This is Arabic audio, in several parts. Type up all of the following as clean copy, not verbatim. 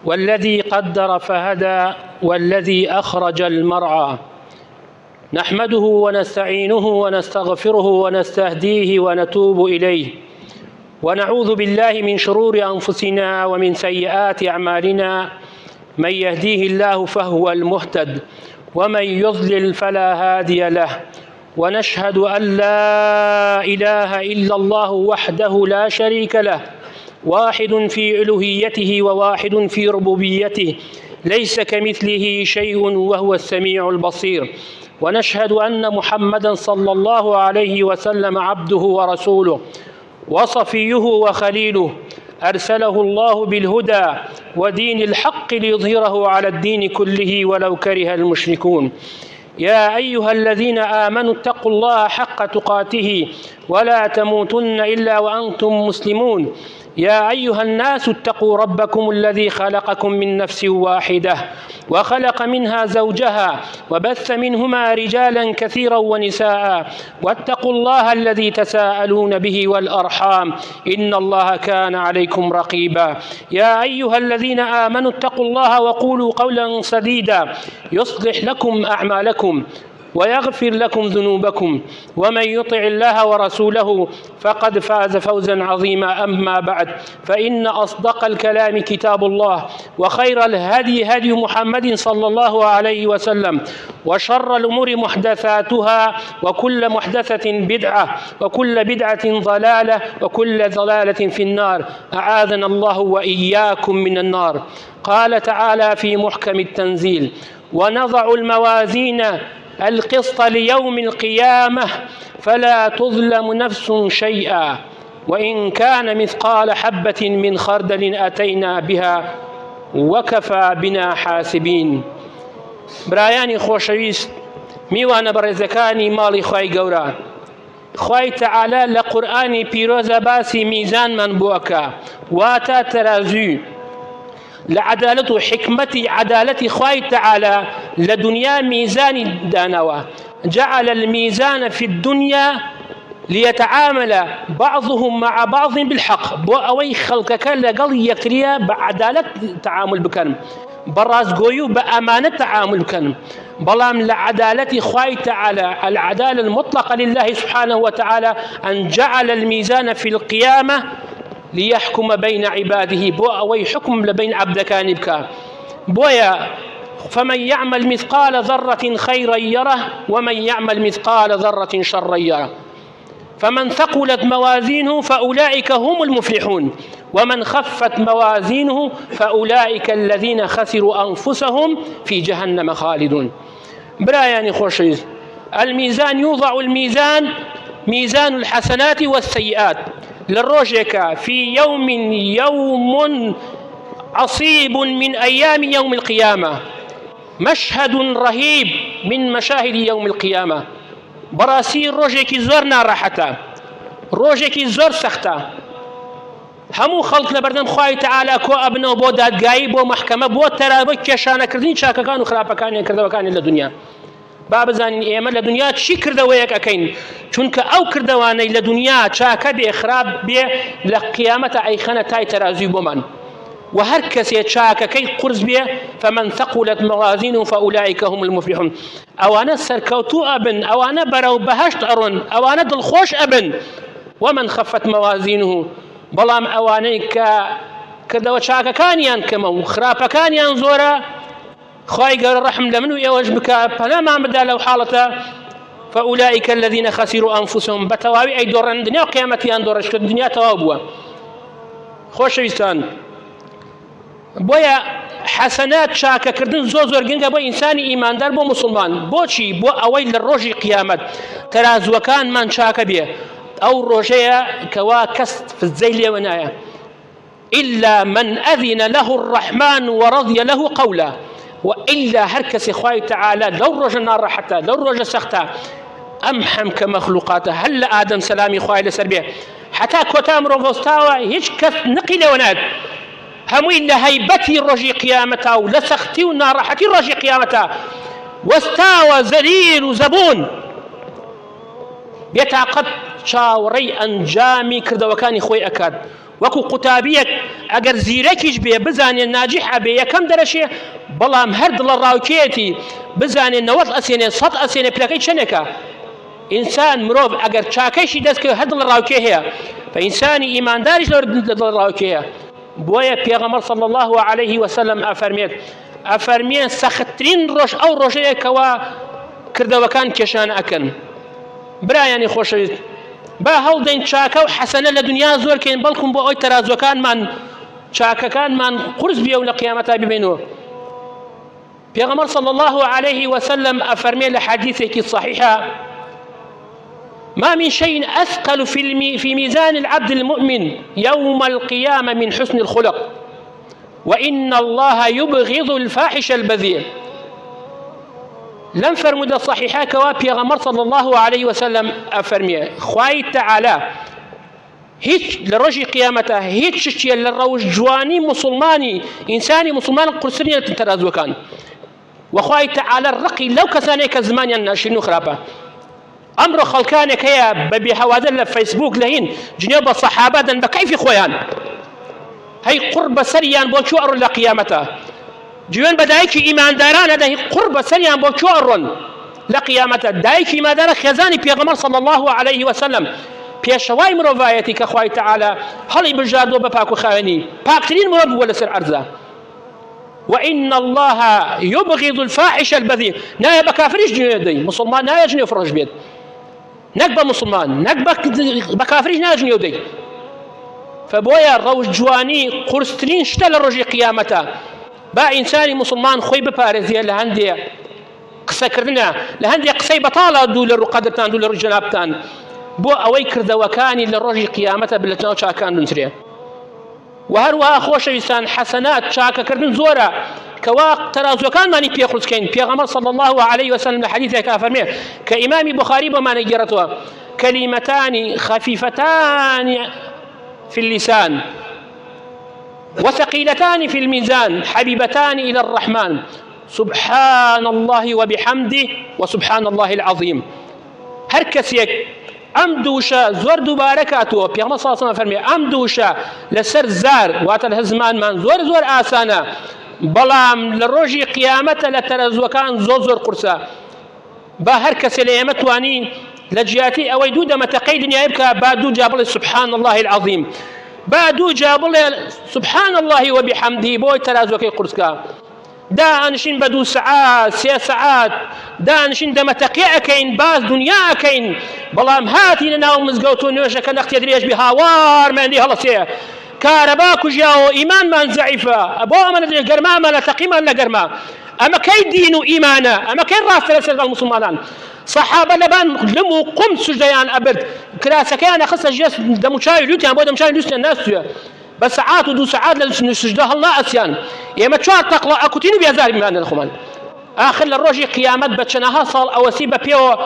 والذي قدر فهدى والذي أخرج المرعى. نحمده ونستعينه ونستغفره ونستهديه ونتوب إليه، ونعوذ بالله من شرور أنفسنا ومن سيئات أعمالنا. من يهديه الله فهو المهتد، ومن يضلل فلا هادي له. ونشهد أن لا إله إلا الله وحده لا شريك له، واحد في ألوهيته وواحد في ربوبيته، ليس كمثله شيء وهو السميع البصير. ونشهد أن محمدًا صلى الله عليه وسلم عبده ورسوله وصفيه وخليله، أرسله الله بالهدى ودين الحق ليظهره على الدين كله ولو كره المشركون. يا أيها الذين آمنوا اتقوا الله حق تقاته ولا تموتن إلا وأنتم مسلمون. يا أيها الناس اتقوا ربكم الذي خلقكم من نفس واحدة وخلق منها زوجها وبث منهما رجالا كثيرا ونساء، واتقوا الله الذي تساءلون به والأرحام إن الله كان عليكم رقيبا. يا أيها الذين آمنوا اتقوا الله وقولوا قولا سديدا يصلح لكم أعمالكم ويغفر لكم ذنوبكم، ومن يطع الله ورسوله فقد فاز فوزا عظيما. أما بعد، فإن أصدق الكلام كتاب الله، وخير الهدي هدي محمد صلى الله عليه وسلم، وشر الأمور محدثاتها، وكل محدثة بدعة، وكل بدعة ضلالة، وكل ضلالة في النار. أعاذنا الله وإياكم من النار. قال تعالى في محكم التنزيل: ونضع الموازين القسط ليوم القيامة فلا تظلم نفس شيئا وإن كان مثقال حبة من خردل أتينا بها وكفى بنا حاسبين. برایانی خۆشەویست، میوانە بەڕێزەکانی ماڵی خوای گەورە، خوای تەعالە لە قورئانی پیرۆزە باسی میزانمان بۆ ئەکا، واتە تەرازوی لعدالة وحكمة عدالة خواي تعالى لدنيا ميزان دانوا. جعل الميزان في الدنيا ليتعامل بعضهم مع بعض بالحق، بو أوي خلقك لقل يكريا بعدالة تعامل بكن، براز قويو بأمانة تعامل بكن. بلام لعدالة خواي تعالى العدالة المطلقة لله سبحانه وتعالى أن جعل الميزان في القيامة ليحكم بين عباده، بو أوي حكم لبين عبدكان بكا بويا. فمن يعمل مثقال ذرة خيرا يره ومن يعمل مثقال ذرة شرا يره. فمن ثقلت موازينه فأولئك هم المفلحون، ومن خفت موازينه فأولئك الذين خسروا أنفسهم في جهنم خالدون. براياني خوشيز، الميزان يوضع الميزان ميزان الحسنات والسيئات للروجك في يوم عصيب من أيام يوم القيامة، مشهد رهيب من مشاهد يوم القيامة. براسي روجك زورنا راحتا، روجك زور سختا، همو خلق لبردم خواهي تعالى كو أبنو بو دادگاهی بو محكمة بو ترابو كشانه كردين شاككان و خراپكان كردوكان لدنيا. باب زانين ئێمە لە دنیا چی کردەوەیەک ئەکەین، چونکە ئەو کردەوانەی لە دنیا چاکە بێ خراپ بێ لە قیامەتە ئەیخەنە تای تەرازوی بۆمان. و هەر کەسێ چاکەکەی قورس بێ فمن ثقلت موازينه فأولئك هم المفلحون. ئەوانە سەرکەوتوو ئەبن، ئەوانە بەرەو بەهەشت ئەڕۆن، ئەوانە دڵخۆش ئەبن. ومن خفت موازينه، بەڵام ئەوانەی کە کردەوە چاکەکانیان کەمە و خراپەکانیان زۆرە، خواهي قال رحم لمن ويوج بك فلا ما بدا لو حالته فأولئك الذين خسروا أنفسهم بتواوي أي دور الدنيا وقيامتي أن دورش الدنيا توابوا. خوش ويستان بويا حسنات شاكا كردن زور جنجا بو إنساني إيمان دار بو مسلمان بوشي بو أويل الروجي قيامت تراز وكان من شاكا بيه أو روجيا كوا كست في الزيل ونايا إلا من أذن له الرحمن ورضي له قولا. وإلا هركس إخوائي تعالى لو رجل نار حتى لو رجل سختا أمحم كمخلوقاته هل آدم سلامي إخوائي لسربيه حتى كوتام روفوستاوا هيش كف نقل وناد همو إلا هيبتي الرجي قيامته ولسختي ونار حتى الرجي قيامته واستاوى ذليل زبون بيتعقد چاوەڕێی ئەنجامی کردەوەکانی خۆی ئەکات. وەکو قوتابیەک ئەگەر زیرەکیش بێ بزانێت ناجیح ئەبێ یەکەم دەرەشێ، بەڵام هەر دڵە ڕاوکێتی بزانێت 90 ئەسێنێ 100 ئەسێنێ پلەکەی چەندێکە. ئینسان مرۆڤ ئەگەر چاکەیشی دەستکە هەر دڵە ڕاوکێ هەیە، فئینسانی ئیمانداریش لە دڵە ڕاوکێ هەیە. بۆیە پێغەمبەر صلی الله عليه وسلم ئەفەرمێن سەختترین ڕۆژ ئەو ڕۆژەیە کەوا کردەوەکان کێشان ئەکەن. برایانی خۆشەویست، با هەڵدەین چاکە و حەسەنە لە دنیا زۆرکەین، بەڵکم بۆ ئەوی تەرازوەکانمان چاکەکانمان قورس بێ و لە قیامەتا ببینەوە. پێغەمبەر صلی الله عليه وسلم ئەفەرمێ لە حەدیثێکی صحیحە: ما من شيء أثقل في ميزان العبد المؤمن يوم القيامة من حسن الخلق وإن الله يبغض الفاحش البذيء. لم فرمود صحيحة كوا بيغمر صلى الله عليه وسلم أفرمي خواهي تعالى هيك لرجي قيامته هيك شيء للروج جواني مسلماني إنساني مسلمان قرصني تنترازو كان وخواهي تعالى الرقي لو كسانيك زمان يناشي خرابه أمر خلقانك هي ببي حوادث فيسبوك لهين جنوب الصحابة بكيف خويان هي قرب سريان بو شعر لقيامته جوان بدايك إيمان داران هذا هي قرب سريان بو شعر لقيامته دايك إيمان داران خزاني بيغمر صلى الله عليه وسلم بيشواي مروفايتي كخواي تعالى هل بجادو بباكو خايني باكترين مرب ولا سر عرضه وإن الله يبغض الفاحش البذيء. نايا بكافريش جنيدي مسلمان نايا جنيو فرج بيت نكبة مسلمان نكبة بكافريش نايا جنيو دي. فبويا روج جواني قرسترين شتل الرجي قيامته با إنساني مسلمان خوي ببارزية لهندية قصة كردنا لهندية قصي بطالة دول الرقادتان دول الرجنابتان بو أوي كرده وكاني للرجي قيامته بلتناو شاكان دنسريه. وهروها خوش إنسان حسنات شاكا كردن زورا كوا ترازو كان ماني بيخلص كين بيغمر صلى الله عليه وسلم حديثه كافرمي كإمام بخاري بما نجرتها كلمتان خفيفتان في اللسان وثقيلتان في الميزان حبيبتان إلى الرحمن سبحان الله وبحمده وسبحان الله العظيم. هركسيك ئەم دووشە زۆر دووبارەکاتەوە. پێغەمبەر صلی الله علیه و سلم فەرمێ ئەم دووشە لەسەر زار واتە لە زمانمان زۆر ئاسانە، بەڵام لە ڕۆژی قیامەتە لە تەرەزوەکان زۆر قورسە. با هەر کەسێ لە ئێمە توانی لە جیاتی ئەوەی دوو دەمەتەقەی دنیای بکە با دوو جا بڵێ سبحان الله العظیم، با دوو جا بڵێ سبحان الله وبحمده بۆی تەرازوەکەی قورسکە. دانشين بدو ساعات 3 ساعات دانشين دمتقي أكين باز دنيا أكين بلام هاتي ناو مزقوتو نوشا كنقت يدريش بهاوار من دي هلسيه كارباكو جاو إيمان من زعيفة أبو من قرما من تقيما لقرما أما كي دينو إيمانا أما كي راس لسل المسلمان صحابة لبان لمو قم سجديان أبد كراسة كان خصة جيس دمو شاي لوتيان بو دمو شاي لوتيان الناس بس ساعات ودو ساعات لسجدها الله أسيان يما تشوار تقلع أكوتينو بيزاري بمان الخمان آخر للروجي قيامت بچنها صال أوسيبة بيو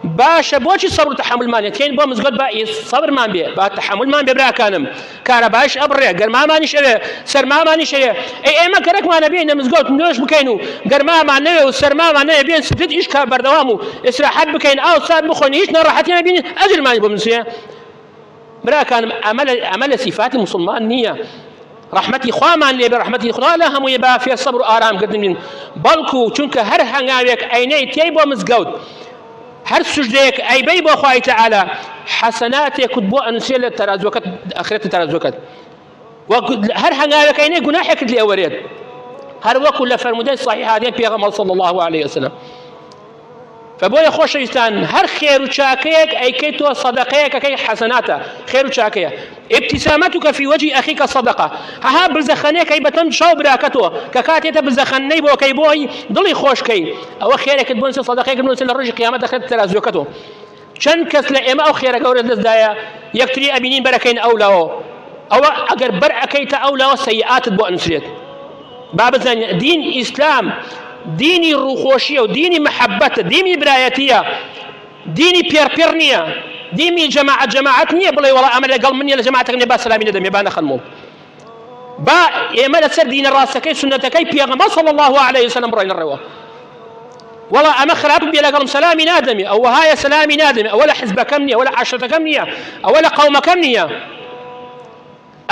باشا بوشي صبر تحمل ماني كاين بو مزقود با صبر مان بي با تحمل مان بي برا كانم كارباش ابري قرما ماني شوي سر ما ماني شوي اي ما كرك ما نبي مزقود نوش بكينو قرما ما نبي وسر ما نبي بين سبت ايش كبر دوامو استراحات بكين او صاب بخوني ايش راحتي بين اجل ماني بمسيه برا كان عمل صفات المسلمان نيه رحمتي خوامان لي برحمتي خدا لهم يبا في الصبر آرام قدمين بلكو چونك هر هنگاويك عيني تيبو مزقود هر سجدك أي بي بو خواهي تعالى حسناتي كتبو أنسيل الترازوكت أخرت الترازوكت هر هنگاويك عيني قناحك اللي أوريد هر وكو لفرمودين صحيح هذين بيغمر صلى الله عليه وسلم فبويا خوش إنسان هر خير وشاكيك أي كيتو صدقيك كي حسناته خير وشاكيه ابتسامتك في وجه أخيك صدقة ها بزخنيك أي بتم شو براكتو ككاتي تبزخني بو كي بوي ضلي خوش كي أو خيرك تبونس صدقيك تبونس للرجل قيامة أخذت ترازوكتو شن كس لإما أو خيرك أورد للزدايا يكتري أبينين بركين أولاو أو أجر بركيت أولاو سيئات بو أنسيت باب زين دين إسلام ديني روخوشية وديني محبة ديني برايتية ديني بيرنية ديني جماعتنية بلي والله أمل قال مني لجماعتك نبا سلامين دم يبان خنمو با إيمان سر دين الراسكي سنتكي بيغمبر صلى الله عليه وسلم برين الروا والله أما خراب بي لقرم سلامي نادمي أو هاي سلامي نادمي أولا حزب كمنية ولا عشرة كمنية أولا قوم كمنية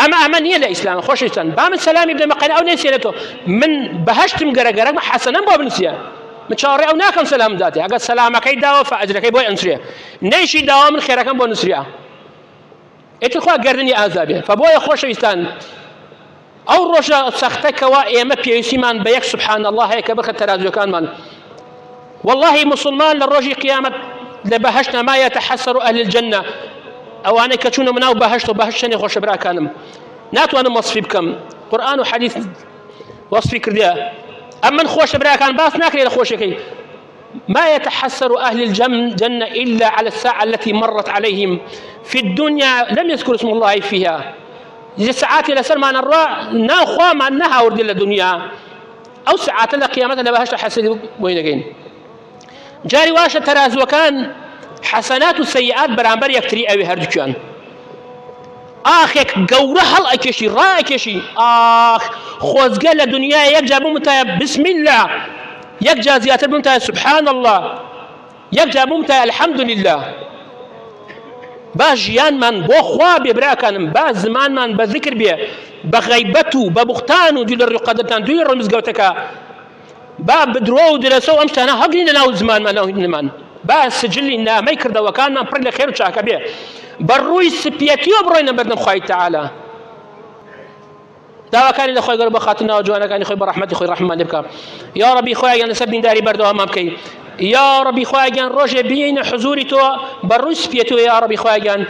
أما أمنية لإسلام خوش إنسان بامن سلامي بدنا مقين أو نسيته من بهشتم قرقرق ما حسنا بو بنسيا متشاري أو ناكم سلام ذاتي أقول سلامك يداو فأجرك بوي أنسريا نيشي داو من خيرك بو نسريا إتخوا قردني آذابي فبوي خوش إنسان أو رجع سختك وإيما بيسي من بيك سبحان الله هيك بخ الترازو كان من والله مسلمان للرجي قيامة لبهشنا ما يتحسر أهل الجنة أو أنا كتشون مناو بهشت وبهشتني خوش برا كانم ناتو أنا مصفي بكم قرآن وحديث وصفي كرديا أما خوش برا كان باس ناكل إلى خوشكي ما يتحسر أهل الجنة إلا على الساعة التي مرت عليهم في الدنيا لم يذكر اسم الله فيها إذا ساعات إلى سلمان الراء ناخوا ما أنها ورد الدنيا أو ساعات إلى قيامتها لبهشت حسد وينقين جاري واشا تراز وكان حسنات السيئات برامبر يكتري أوي هردوكيان آخك قورة هل أكيشي را أكيشي خوزقا لدنيا يكجا بمتايا بسم الله يكجا زيادة بمتايا سبحان الله يكجا بمتايا الحمد لله باش جيان من بو خوا ببرا كان باش زمان من بذكر بيه بغيبته ببختانه دي للرقادتان دي للمزقوتك باب بدرو درسو امشت انا هقني لنا زمان ما نمان با سجلي لنا ما يكرد وكان ما بري خير شاك به بروي سبيتيو بروينا بدنا خوي تعالى داوا كان اللي خوي قرب خاتنا وجوانا كان خوي برحمتي خوي رحمه نبكى يا ربي خويا انا سبني داري بردو ما بكي يا ربي خويا روجي بين حضوري تو بروي سبيتيو يا ربي خويا